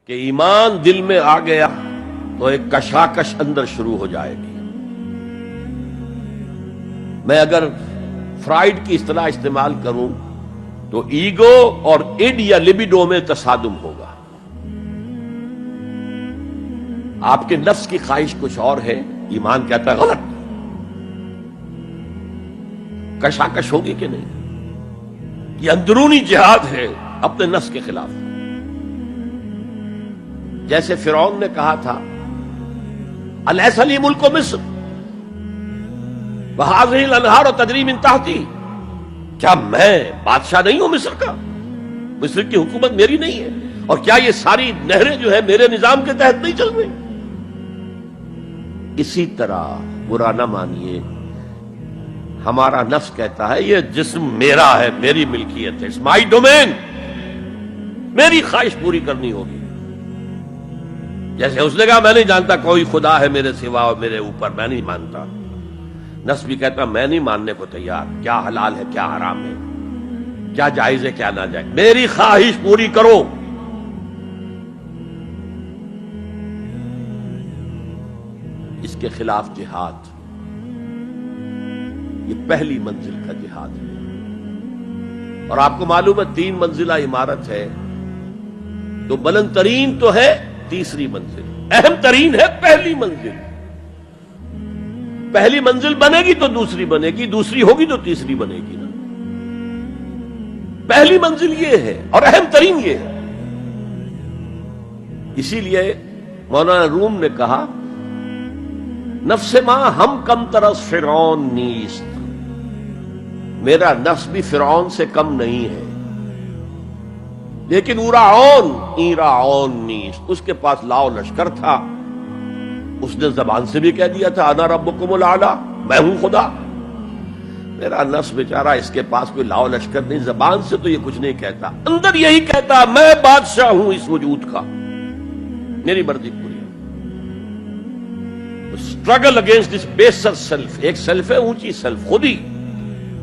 کہ ایمان دل میں آ گیا تو ایک کشاکش اندر شروع ہو جائے گی۔ میں اگر فرائیڈ کی اصطلاح استعمال کروں تو ایگو اور اڈ یا لبیڈو میں تصادم ہوگا۔ آپ کے نفس کی خواہش کچھ اور ہے، ایمان کہتا ہے غلط۔ کشاکش ہوگی کہ نہیں؟ یہ اندرونی جہاد ہے اپنے نفس کے خلاف۔ جیسے فرعون نے کہا تھا الیس لی ملک مصر وہذہ الانہار تجری من تحتی، کیا میں بادشاہ نہیں ہوں مصر کا؟ مصر کی حکومت میری نہیں ہے؟ اور کیا یہ ساری نہریں جو ہے میرے نظام کے تحت نہیں چل رہی؟ اسی طرح برا نہ مانیے، ہمارا نفس کہتا ہے یہ جسم میرا ہے، میری ملکیت ہے، اٹس مائی ڈومین، میری خواہش پوری کرنی ہوگی۔ جیسے اس نے کہا میں نہیں جانتا کوئی خدا ہے میرے سوا اور میرے اوپر، میں نہیں مانتا۔ نفس بھی کہتا میں نہیں ماننے کو تیار، کیا حلال ہے کیا حرام ہے، کیا جائز ہے کیا ناجائز، میری خواہش پوری کرو۔ اس کے خلاف جہاد، یہ پہلی منزل کا جہاد ہے۔ اور آپ کو معلوم ہے 3 منزلہ عمارت ہے، تو بلند ترین تو ہے تیسری منزل، اہم ترین ہے پہلی منزل۔ پہلی منزل بنے گی تو دوسری بنے گی، دوسری ہوگی تو تیسری بنے گی نا۔ پہلی منزل یہ ہے اور اہم ترین یہ ہے۔ اسی لیے مولانا روم نے کہا نفس ماں ہم کم ترس فرعون نیست، میرا نفس بھی فرعون سے کم نہیں ہے، لیکن ایراعون نیست، اس کے پاس لاؤ لشکر تھا، اس نے زبان سے بھی کہہ دیا تھا انا ربکم الاعلی، میں ہوں خدا۔ میرا نفس بیچارہ اس کے پاس کوئی لاؤ لشکر نہیں، زبان سے تو یہ کچھ نہیں کہتا، اندر یہی کہتا میں بادشاہ ہوں اس وجود کا، میری مرضی پوری۔ اسٹرگل اگینسٹ دس بیسر سیلف، ایک سیلف ہے اونچی سیلف، خودی،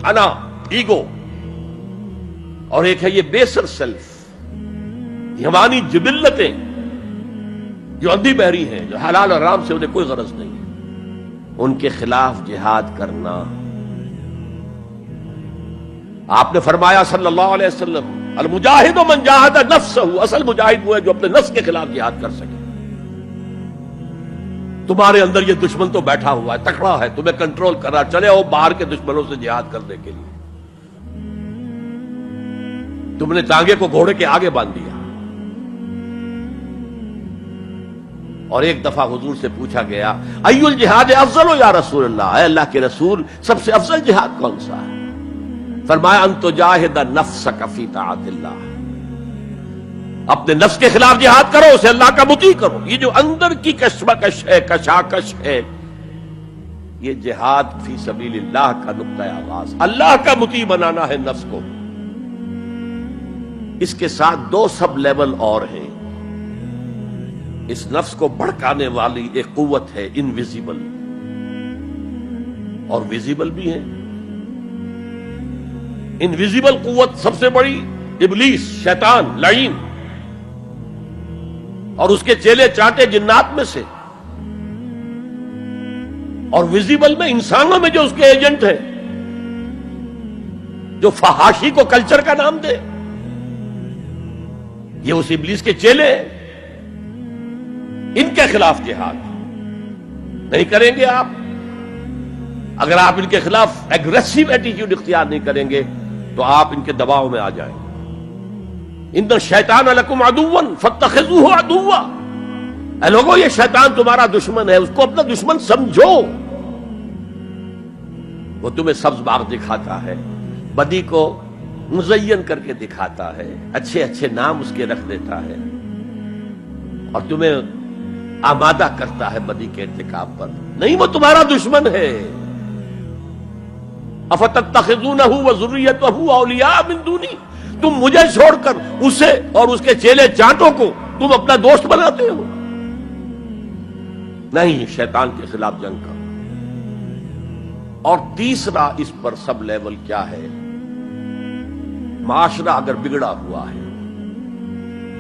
انا، ایگو، اور ایک ہے یہ بیسر سیلف، یہ ہماری جبلتیں جو اندھی بہری ہیں، جو حلال اور حرام سے انہیں کوئی غرض نہیں ہے، ان کے خلاف جہاد کرنا۔ آپ نے فرمایا صلی اللہ علیہ وسلم المجاہد من جاہد نفسہ، اصل مجاہد وہ ہے جو اپنے نفس کے خلاف جہاد کر سکے۔ تمہارے اندر یہ دشمن تو بیٹھا ہوا ہے، تکڑا ہے، تمہیں کنٹرول کر رہا، چلے آؤ باہر کے دشمنوں سے جہاد کرنے کے لیے۔ تم نے ٹانگے کو گھوڑے کے آگے باندھ دیا۔ اور ایک دفعہ حضور سے پوچھا گیا ای الجہاد افضل یا رسول اللہ، اے اللہ کے رسول سب سے افضل جہاد کون سا ہے؟ فرمایا ان تجاہد نفسک فی طاعت اللہ، اپنے نفس کے خلاف جہاد کرو، اسے اللہ کا مطیع کرو۔ یہ جو اندر کی کشمکش ہے، کشاکش ہے، یہ جہاد فی سبیل اللہ کا نقطہ آغاز، اللہ کا مطیع بنانا ہے نفس کو۔ اس کے ساتھ 2 سب لیول اور ہیں۔ اس نفس کو بھڑکانے والی ایک قوت ہے انویزیبل، اور ویزیبل بھی ہے۔ انویزیبل قوت سب سے بڑی ابلیس، شیطان، لعین، اور اس کے چیلے چاٹے جنات میں سے، اور ویزیبل میں انسانوں میں جو اس کے ایجنٹ ہیں، جو فحاشی کو کلچر کا نام دے، یہ اس ابلیس کے چیلے ہیں۔ ان کے خلاف جہاد نہیں کریں گے آپ، اگر آپ ان کے خلاف ایگریسو ایٹیٹیوڈ اختیار نہیں کریں گے تو آپ ان کے دباؤ میں آ جائیں گے۔ ان الشیطان لکم عدوا فاتخذوہ عدوا، اے لوگو یہ شیطان تمہارا دشمن ہے، اس کو اپنا دشمن سمجھو۔ وہ تمہیں سبز باغ دکھاتا ہے، بدی کو مزین کر کے دکھاتا ہے، اچھے اچھے نام اس کے رکھ دیتا ہے، اور تمہیں آمادہ کرتا ہے بدی کے ارتکاب پر۔ نہیں، وہ تمہارا دشمن ہے۔ افتتخذونہ وذریتہ اولیاء من دونی، تم مجھے چھوڑ کر اسے اور اس کے چیلے چانٹوں کو تم اپنا دوست بناتے ہو۔ نہیں، شیطان کے خلاف جنگ کرو۔ اور تیسرا اس پر سب لیول کیا ہے؟ معاشرہ اگر بگڑا ہوا ہے،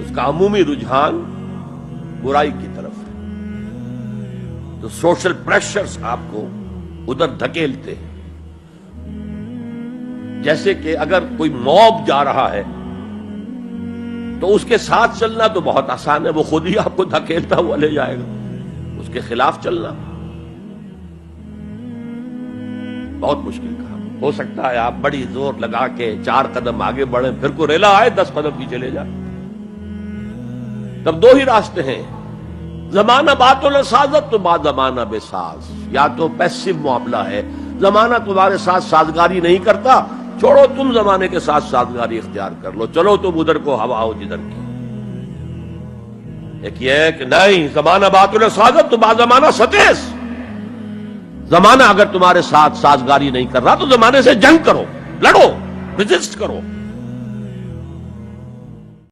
اس کا عمومی رجحان برائی کی طرف ہے. تو سوشل پریشرز آپ کو ادھر دھکیلتے ہیں. جیسے کہ اگر کوئی موب جا رہا ہے تو اس کے ساتھ چلنا تو بہت آسان ہے، وہ خود ہی آپ کو دھکیلتا ہوا لے جائے گا. اس کے خلاف چلنا بہت مشکل کام. ہو سکتا ہے آپ بڑی زور لگا کے 4 قدم آگے بڑھیں، پھر کوئی ریلا آئے 10 قدم پیچھے لے جائے. تب 2 ہی راستے ہیں، زمانہ بات و سازت تو بعد زمانہ بے ساز. یا تو پیسو معاملہ ہے، زمانہ تمہارے ساتھ سازگاری نہیں کرتا، چھوڑو تم زمانے کے ساتھ سازگاری اختیار کر لو، چلو تم ادھر کو ہوا ہو جدھر کی. ایک یہ ہے کہ نہیں، زمانہ بات و سازت تو بعد زمانہ ستیس. زمانہ اگر تمہارے ساتھ سازگاری نہیں کر رہا تو زمانے سے جنگ کرو، لڑو، ریزسٹ کرو.